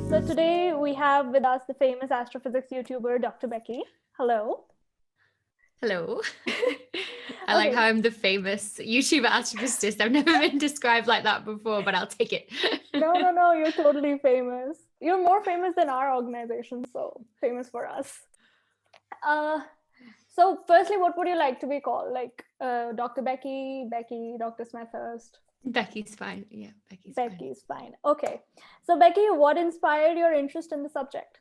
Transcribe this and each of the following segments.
So today we have with us the famous astrophysics YouTuber, Dr. Becky. Hello. Hello. I like how I'm the famous YouTuber astrophysicist. I've never been described like that before, but I'll take it. No, you're totally famous. You're more famous than our organization, so famous for us. So firstly, what would you like to be called? Like Dr. Becky, Dr. Smethurst? Becky's fine. Yeah, Becky's fine. Okay. So Becky, what inspired your interest in the subject?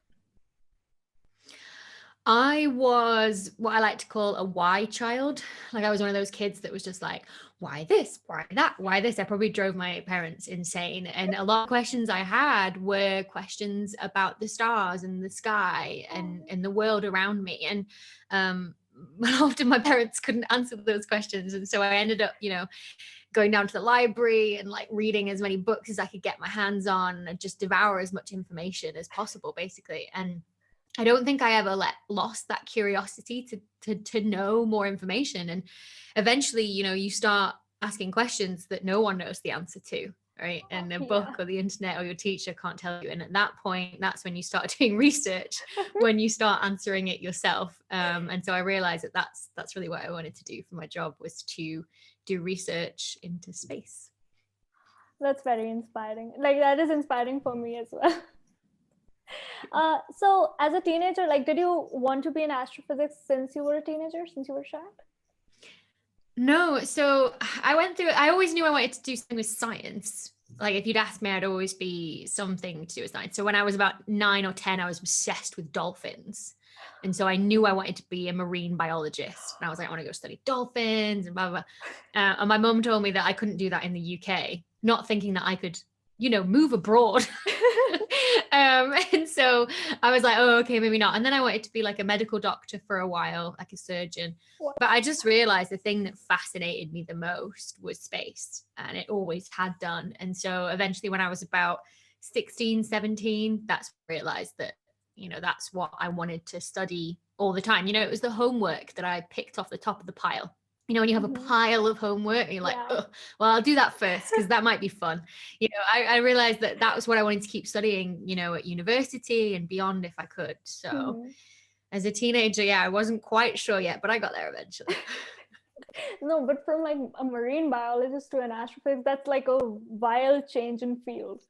I was what I like to call a why child. Like I was one of those kids that was just like, why this? Why that? Why this? I probably drove my parents insane. And a lot of questions I had were questions about the stars and the sky and the world around me. And often my parents couldn't answer those questions. And so I ended up, going down to the library and like reading as many books as I could get my hands on and just devour as much information as possible, basically. And I don't think I ever lost that curiosity to know more information. And eventually, you start asking questions that no one knows the answer to, right? And a book or the internet or your teacher can't tell you. And at that point, that's when you start doing research, when you start answering it yourself. And so I realized that that's really what I wanted to do for my job, was to do research into space. That's very inspiring. Like that is inspiring for me as well. So as a teenager, like, did you want to be in astrophysics since you were a teenager, since you were a child? No, so I always knew I wanted to do something with science. Like if you'd asked me, I'd always be something to do with science. So when I was about 9 or 10, I was obsessed with dolphins. And so I knew I wanted to be a marine biologist. And I was like, I want to go study dolphins and blah, blah, blah. And my mum told me that I couldn't do that in the UK, not thinking that I could, move abroad. And so I was like, oh, okay, maybe not. And then I wanted to be like a medical doctor for a while, like a surgeon. But I just realized the thing that fascinated me the most was space, and it always had done. And so eventually when I was about 16, 17, that's when I realized that, that's what I wanted to study all the time. It was the homework that I picked off the top of the pile. When you have a pile of homework and you're like, oh, well, I'll do that first because that might be fun. I realized that was what I wanted to keep studying, at university and beyond if I could. So as a teenager, I wasn't quite sure yet, but I got there eventually. No, but from like a marine biologist to an astrophysicist, that's like a wild change in field.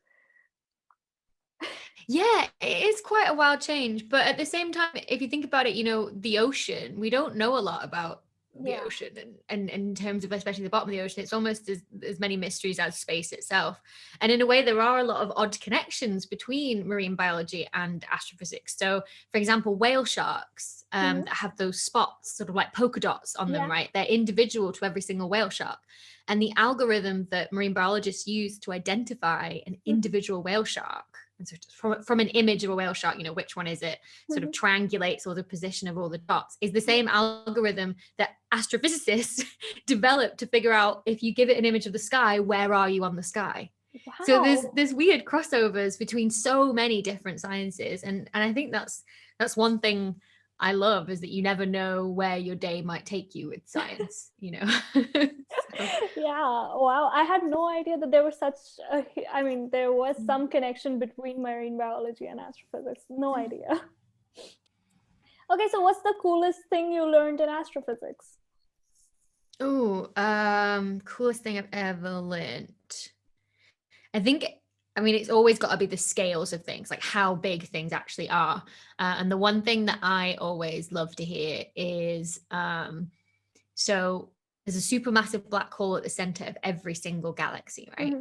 Yeah, it is quite a wild change. But at the same time, if you think about it, the ocean, we don't know a lot about the ocean, and in terms of especially the bottom of the ocean, it's almost as many mysteries as space itself. And in a way, there are a lot of odd connections between marine biology and astrophysics. So for example, whale sharks that have those spots, sort of like polka dots on them, right? They're individual to every single whale shark. And the algorithm that marine biologists use to identify an individual whale shark, and so from an image of a whale shark, which one is it, sort of triangulates all the position of all the dots, is the same algorithm that astrophysicists developed to figure out, if you give it an image of the sky, where are you on the sky? Wow. So there's weird crossovers between so many different sciences, and I think that's one thing I love, is that you never know where your day might take you with science, Yeah, wow. I had no idea that there was there was some connection between marine biology and astrophysics. No idea. Okay, so what's the coolest thing you learned in astrophysics? Oh, coolest thing I've ever learned. It's always got to be the scales of things, like how big things actually are. And the one thing that I always love to hear is, so there's a supermassive black hole at the center of every single galaxy, right?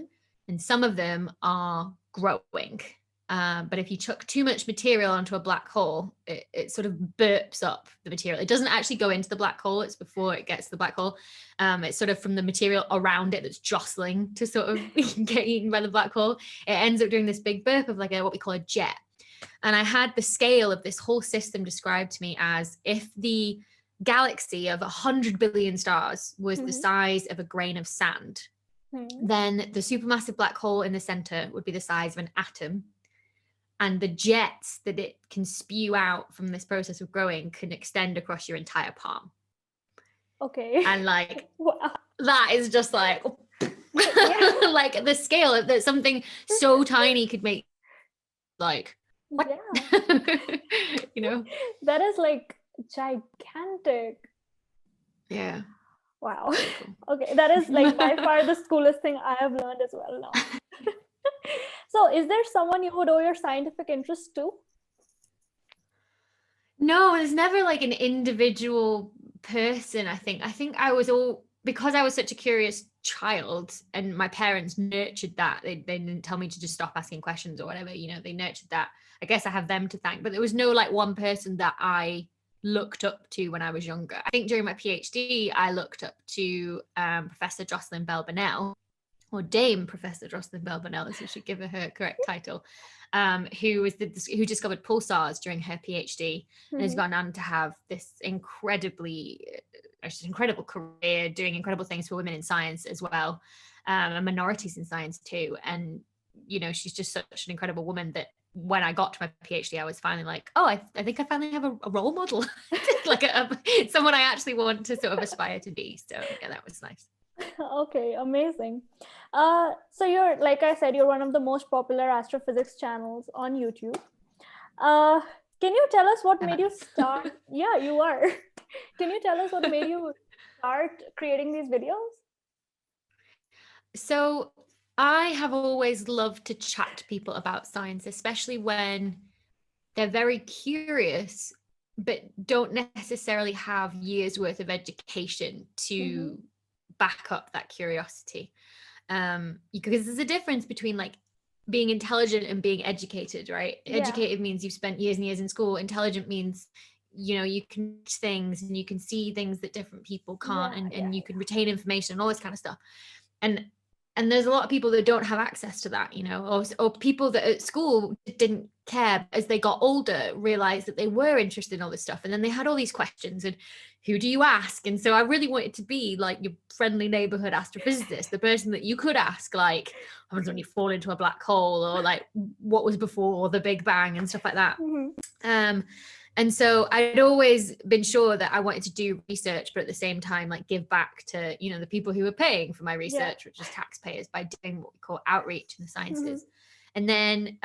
And some of them are growing. But if you chuck too much material onto a black hole, it sort of burps up the material. It doesn't actually go into the black hole. It's before it gets to the black hole. It's sort of from the material around it that's jostling to sort of get eaten by the black hole. It ends up doing this big burp of like what we call a jet. And I had the scale of this whole system described to me as if the galaxy of 100 billion stars was the size of a grain of sand, then the supermassive black hole in the center would be the size of an atom. And the jets that it can spew out from this process of growing can extend across your entire palm. Okay. And like, wow. That is just like, like the scale that something so tiny could make like, what? Yeah. You know? That is like gigantic. Yeah. Wow. Very cool. Okay, that is like by far the coolest thing I have learned as well now. So, is there someone you would owe your scientific interest to? No, there's never like an individual person. I think I was all, because I was such a curious child and my parents nurtured that. They didn't tell me to just stop asking questions or whatever, you know, they nurtured that. I guess I have them to thank, but there was no like one person that I looked up to when I was younger. I think during my PhD, I looked up to Professor Jocelyn Bell Burnell, or Dame Professor Jocelyn Bell Burnell, as we should give her correct title, who discovered pulsars during her PhD and has gone on to have this incredible career doing incredible things for women in science as well, and minorities in science too. And you know, she's just such an incredible woman that when I got to my PhD, I was finally like, oh, I think I finally have a role model, like someone I actually want to sort of aspire to be. So yeah, that was nice. Okay, amazing. So you're, like I said, you're one of the most popular astrophysics channels on YouTube. Can you tell us what made you start? Yeah, you are. Can you tell us what made you start creating these videos? So I have always loved to chat to people about science, especially when they're very curious, but don't necessarily have years worth of education to back up that curiosity. Because there's a difference between like being intelligent and being educated, right? Yeah. Educated means you've spent years and years in school. Intelligent means, you know, you can reach things and you can see things that different people can't, and you can retain information and all this kind of stuff. And there's a lot of people that don't have access to that, you know, or people that at school didn't care, as they got older realized that they were interested in all this stuff, and then they had all these questions, and who do you ask? And so I really wanted to be like your friendly neighborhood astrophysicist, the person that you could ask, like, what happens when you fall into a black hole, or like what was before the Big Bang and stuff like that. And so I'd always been sure that I wanted to do research, but at the same time, like give back to, you know, the people who were paying for my research, which is taxpayers, by doing what we call outreach in the sciences. And then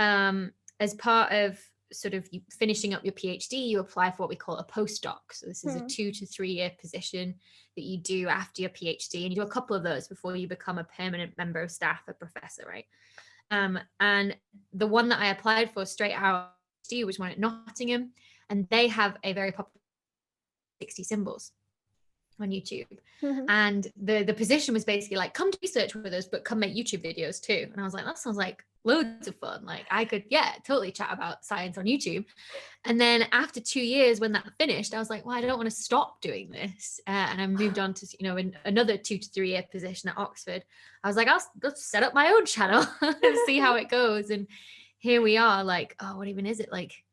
as part of sort of finishing up your PhD, you apply for what we call a postdoc. So this is a 2 to 3 year position that you do after your PhD, and you do a couple of those before you become a permanent member of staff, a professor, right? And the one that I applied for straight out was one at Nottingham, and they have a very popular 60 symbols on YouTube. And the position was basically like, come to research with us, but come make YouTube videos too. And I was like, that sounds like loads of fun. Like I could, totally chat about science on YouTube. And then after 2 years, when that finished, I was like, well, I don't want to stop doing this. And I moved on to, you know, another 2 to 3 year position at Oxford. I was like, I'll set up my own channel and see how it goes. And here we are, like, oh, what even is it? Like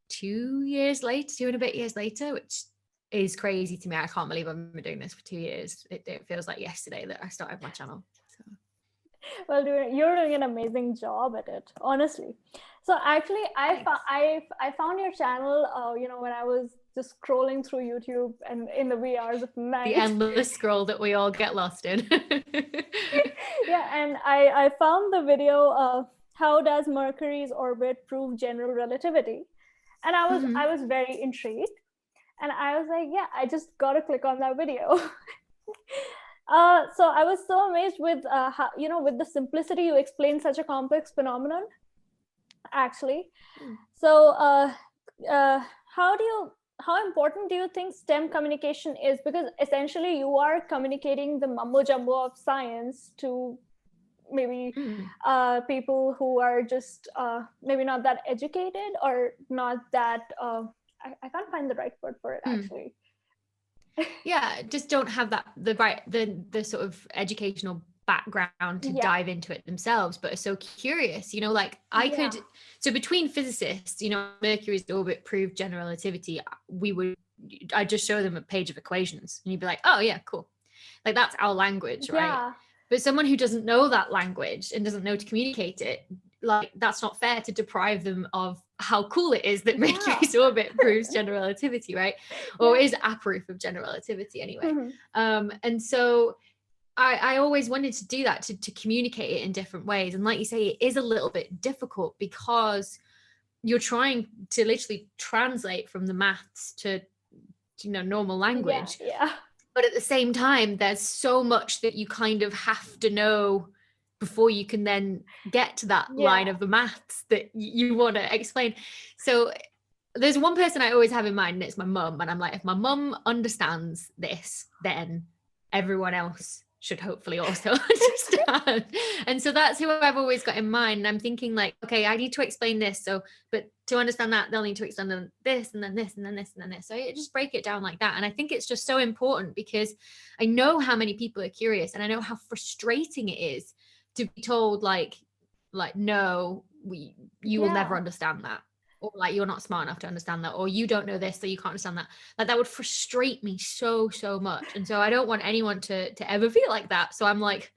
2 years later, 2 and a bit years later, which is crazy to me. I can't believe I've been doing this for 2 years. It feels like yesterday that I started my channel. So. Well, you're doing an amazing job at it, honestly. So actually, I found your channel, you know, when I was just scrolling through YouTube and in the wee hours of night. The endless scroll that we all get lost in. Yeah, and I found the video of how does Mercury's orbit prove general relativity, and I was very intrigued, and I was like, yeah, I just gotta click on that video. So I was so amazed with how, you know, with the simplicity you explain such a complex phenomenon, actually. So how important do you think STEM communication is? Because essentially you are communicating the mumbo jumbo of science to maybe people who are just maybe not that educated, or not that I can't find the right word for it, actually. Yeah, just don't have that the sort of educational background to dive into it themselves, but are so curious, you know, like I could, so between physicists, you know, Mercury's orbit proved general relativity, I'd just show them a page of equations and you'd be like, oh yeah, cool, like that's our language, right? But someone who doesn't know that language and doesn't know to communicate it, like that's not fair to deprive them of how cool it is that Mercury's orbit proves general relativity, right? Or is a proof of general relativity anyway. And so I always wanted to do that, to communicate it in different ways. And like you say, it is a little bit difficult because you're trying to literally translate from the maths to, you know, normal language. Yeah. But at the same time, there's so much that you kind of have to know before you can then get to that line of the maths that you want to explain. So there's one person I always have in mind, and it's my mum. And I'm like, if my mum understands this, then everyone else should hopefully also understand. And so that's who I've always got in mind. And I'm thinking like, okay, I need to explain this. So, but to understand that, they'll need to explain this, and then this, and then this, and then this. So I just break it down like that. And I think it's just so important, because I know how many people are curious, and I know how frustrating it is to be told like, no, you will never understand that. Or like, you're not smart enough to understand that, or you don't know this, so you can't understand that. Like, that would frustrate me so much. And so I don't want anyone to ever feel like that. So I'm like,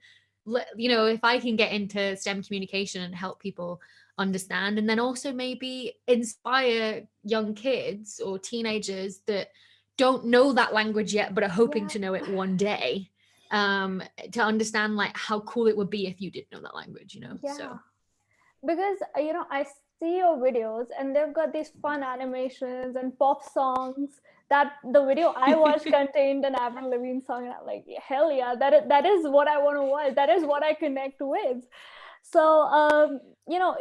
you know, if I can get into STEM communication and help people understand, and then also maybe inspire young kids or teenagers that don't know that language yet but are hoping to know it one day, to understand like how cool it would be if you did know that language, you know. So because you know, I see your videos and they've got these fun animations and pop songs. That the video I watched contained an Avril Lavigne song, and I'm like, hell yeah, that is what I want to watch. That is what I connect with. So you know,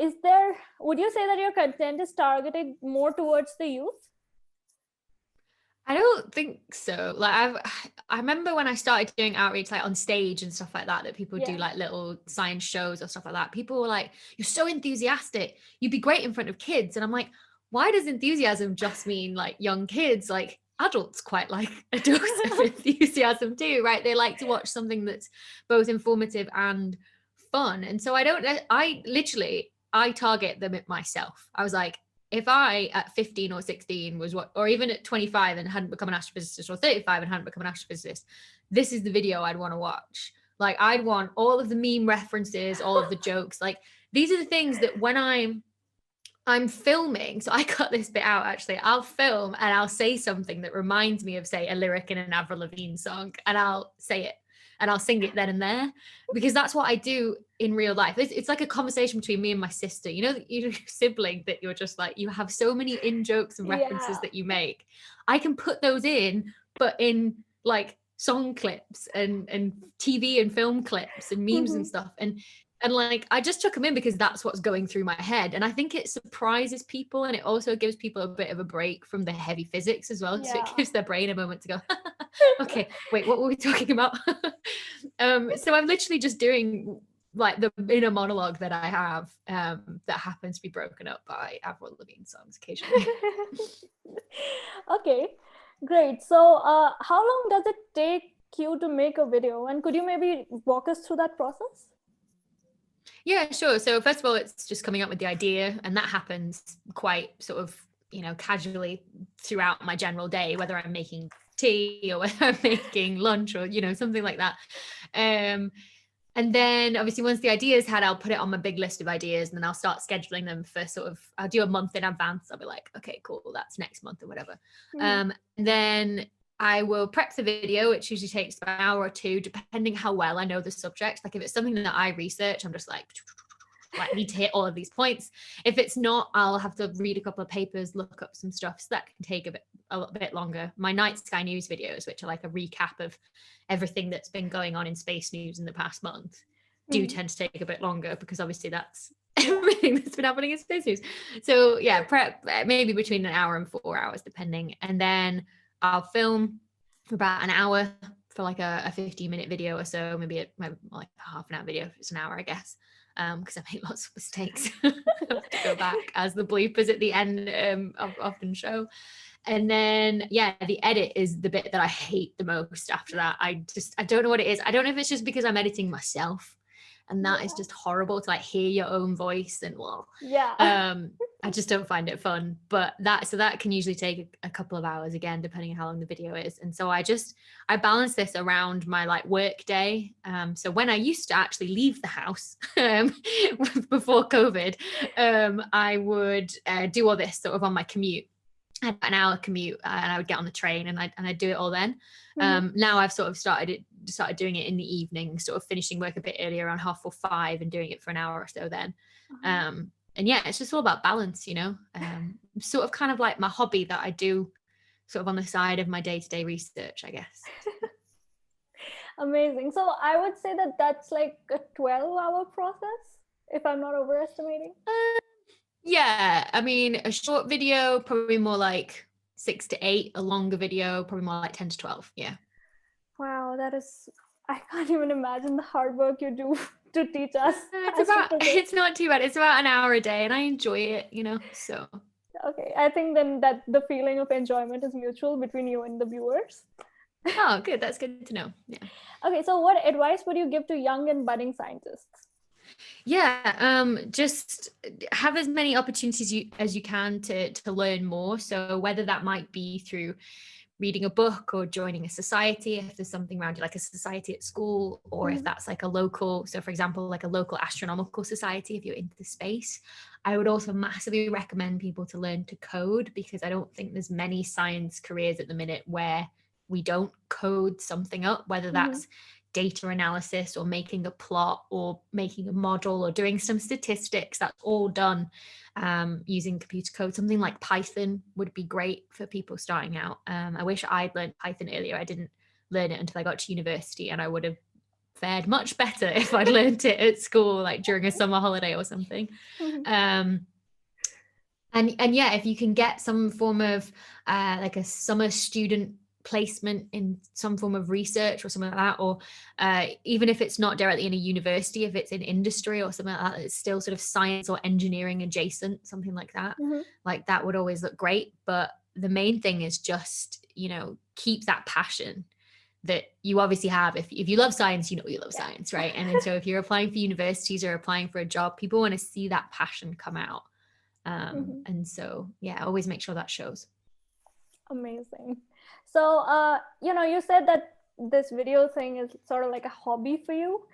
would you say that your content is targeted more towards the youth? I don't think so. Like, I remember when I started doing outreach, like on stage and stuff like that people do like little science shows or stuff like that. People were like, "You're so enthusiastic. You'd be great in front of kids." And I'm like, why does enthusiasm just mean like young kids? Like, adults quite like a dose of enthusiasm too, right? They like to watch something that's both informative and fun. And so I target them at myself. I was like, if I at 15 or 16 or even at 25 and hadn't become an astrophysicist, or 35 and hadn't become an astrophysicist, this is the video I'd want to watch. Like, I'd want all of the meme references, all of the jokes. Like, these are the things that when I'm filming, so I cut this bit out actually, I'll film and I'll say something that reminds me of, say, a lyric in an Avril Lavigne song, and I'll say it and I'll sing it then and there, because that's what I do in real life. It's like a conversation between me and my sister. You know, your sibling that you're just like, you have so many in jokes and references that you make. I can put those in, but in like song clips and TV and film clips and memes and stuff. And like, I just took them in because that's what's going through my head. And I think it surprises people, and it also gives people a bit of a break from the heavy physics as well. So it gives their brain a moment to go, okay, wait, what were we talking about? So I'm literally just doing like the inner monologue that I have, that happens to be broken up by Avril Lavigne songs occasionally. Okay, great. So how long does it take you to make a video? And could you maybe walk us through that process? Yeah, sure. So first of all, it's just coming up with the idea, and that happens quite sort of, you know, casually throughout my general day, whether I'm making tea or whether I'm making lunch or, you know, something like that. And then obviously once the idea is had, I'll put it on my big list of ideas, and then I'll start scheduling them for I'll do a month in advance. I'll be like, okay, cool, that's next month or whatever. And then I will prep the video, which usually takes about an hour or two, depending how well I know the subject. Like, if it's something that I research, I'm just like need to hit all of these points. If it's not, I'll have to read a couple of papers, look up some stuff. So that can take a little bit longer. My Night Sky News videos, which are like a recap of everything that's been going on in space news in the past month, do tend to take a bit longer, because obviously that's everything that's been happening in space news. So yeah, prep maybe between an hour and 4 hours, depending. And then I'll film for about an hour for like a 15-minute video or so, maybe like a half an hour video if it's an hour, I guess, because I make lots of mistakes. I have to go back, as the bloopers at the end often show. And then the edit is the bit that I hate the most after that. I don't know what it is. I don't know if it's just because I'm editing myself, and that is just horrible to like hear your own voice, and I just don't find it fun. But that can usually take a couple of hours, again, depending on how long the video is. And so I balance this around my like work day. So when I used to actually leave the house before COVID, I would do all this sort of on my commute. I had an hour commute, and I would get on the train and I'd do it all then. Now I've sort of started doing it in the evening, sort of finishing work a bit earlier, around 4:30, and doing it for an hour or so then. yeah, it's just all about balance, sort of kind of like my hobby that I do sort of on the side of my day-to-day research, I guess. Amazing. So I would say that that's like a 12-hour process, if I'm not overestimating. Yeah, I mean, a short video, probably more like 6 to 8, a longer video, probably more like 10 to 12. Yeah. Wow, I can't even imagine the hard work you do to teach us It's astrophysics. not too bad. It's about an hour a day and I enjoy it, so. Okay, I think then that the feeling of enjoyment is mutual between you and the viewers. Oh, good. That's good to know. Yeah. Okay, so what advice would you give to young and budding scientists? Yeah, just have as many opportunities as you can to learn more. So whether that might be through reading a book or joining a society, if there's something around you, like a society at school, or if that's like a local, so for example, like a local astronomical society, if you're into space. I would also massively recommend people to learn to code, because I don't think there's many science careers at the minute where we don't code something up, whether that's data analysis or making a plot or making a model or doing some statistics. That's all done using computer code. Something like Python would be great for people starting out. I wish I'd learned Python earlier. I didn't learn it until I got to university, and I would have fared much better if I'd learned it at school, like during a summer holiday or something. And yeah, if you can get some form of like a summer student placement in some form of research or something like that, or even if it's not directly in a university, if it's in industry or something like that, it's still sort of science or engineering adjacent, something like that. Like that would always look great. But the main thing is just, keep that passion that you obviously have. If you love science, you love science, right? And then so if you're applying for universities or applying for a job, people want to see that passion come out. And so, yeah, always make sure that shows. Amazing. So, you said that this video thing is sort of like a hobby for you,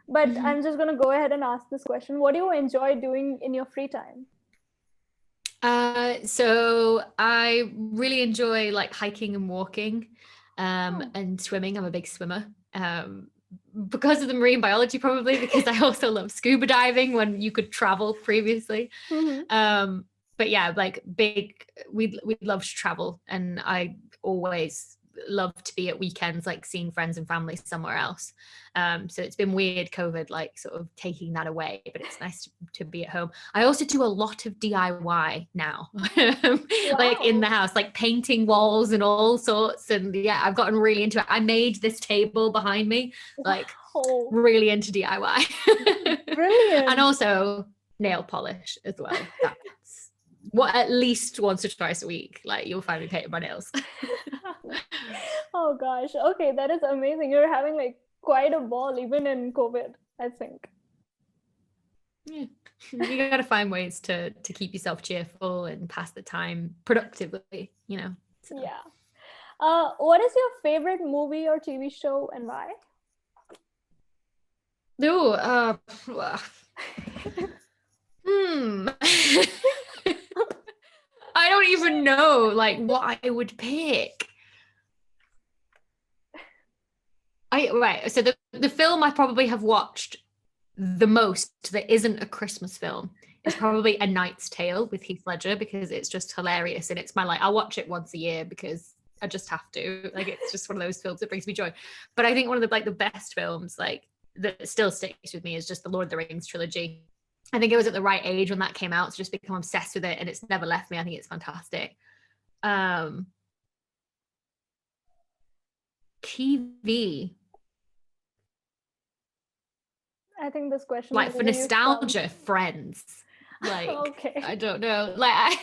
but I'm just going to go ahead and ask this question. What do you enjoy doing in your free time? So I really enjoy like hiking and walking, and swimming. I'm a big swimmer. Because of the marine biology, probably because I also love scuba diving when you could travel previously. But yeah, like we'd love to travel, and I always love to be at weekends, like seeing friends and family somewhere else. So it's been weird, COVID, like sort of taking that away, but it's nice to be at home. I also do a lot of DIY now, like in the house, like painting walls and all sorts. And yeah, I've gotten really into it. I made this table behind me, like really into DIY. Brilliant. And also nail polish as well. That's at least once or twice a week, like you'll find me painting my nails. Oh gosh. Okay, that is amazing. You're having like quite a ball even in COVID, I think. Yeah. You got to find ways to keep yourself cheerful and pass the time productively, So. Yeah. What is your favorite movie or TV show and why? I don't even know like what I would pick. So the film I probably have watched the most that isn't a Christmas film is probably A Knight's Tale with Heath Ledger, because it's just hilarious, and it's I'll watch it once a year because I just have to. Like, it's just one of those films that brings me joy. But I think one of the best films that still sticks with me is just the Lord of the Rings trilogy. I think it was at the right age when that came out to just become obsessed with it, and it's never left me. I think it's fantastic. TV. I think this question like for nostalgia, Friends. Like, okay. I don't know. Like,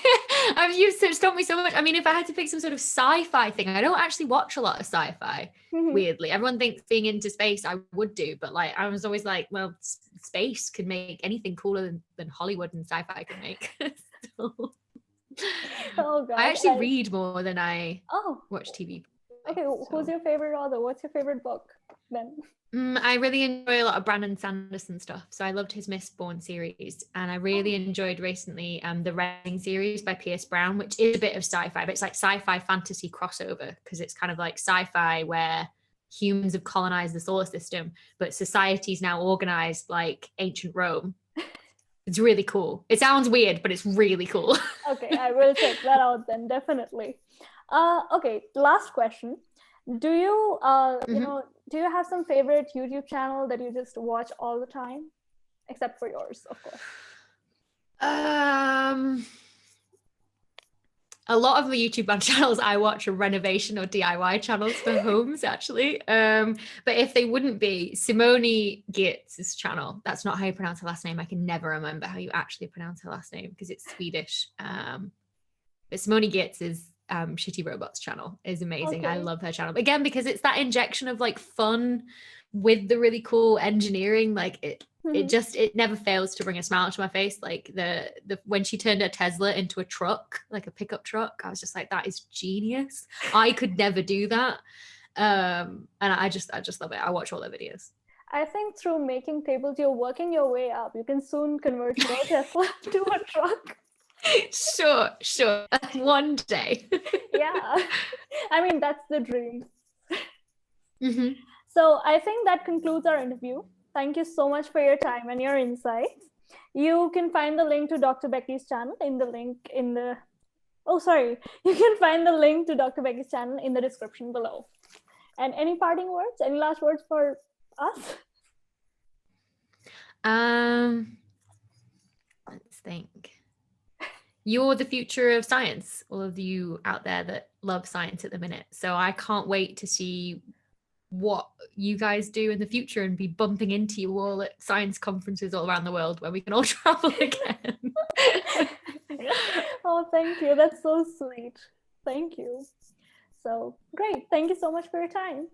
you've stopped me so much. I mean, if I had to pick some sort of sci-fi thing, I don't actually watch a lot of sci-fi. Weirdly, everyone thinks being into space I would do, but like I was always like, well, space could make anything cooler than Hollywood and sci-fi can make. So, oh gosh, I actually read more than I watch TV. Okay, who's your favorite author? What's your favorite book then? I really enjoy a lot of Brandon Sanderson stuff. So I loved his Mistborn series, and I really enjoyed recently the Reading series by Pierce Brown, which is a bit of sci-fi, but it's like sci-fi fantasy crossover, because it's kind of like sci-fi where humans have colonized the solar system, but society's now organized like ancient Rome. It's really cool. It sounds weird, but it's really cool. Okay, I will check that out then, definitely. Okay, last question. Do you, do you have some favorite YouTube channel that you just watch all the time? Except for yours, of course. A lot of the YouTube channels I watch are renovation or DIY channels for homes, actually. But if they wouldn't be, Simone Giertz's channel, that's not how you pronounce her last name. I can never remember how you actually pronounce her last name because it's Swedish. But Simone Giertz's Shitty Robots channel is amazing. I love her channel. Again, because it's that injection of like fun with the really cool engineering. Like it never fails to bring a smile to my face. Like the when she turned a Tesla into a truck, like a pickup truck, I was just like, that is genius. I could never do that. And I just love it. I watch all their videos. I think through making tables, you're working your way up. You can soon convert your Tesla to a truck. Sure. One day. Yeah. I mean, that's the dream. So I think that concludes our interview. Thank you so much for your time and your insights. You can find the link to Dr. Becky's channel in the link in the... Oh, sorry. You can find the link to Dr. Becky's channel in the description below. And any parting words? Any last words for us? Let's think. You're the future of science, all of you out there that love science at the minute. So I can't wait to see what you guys do in the future and be bumping into you all at science conferences all around the world where we can all travel again. Oh, thank you. That's so sweet. Thank you. So great. Thank you so much for your time.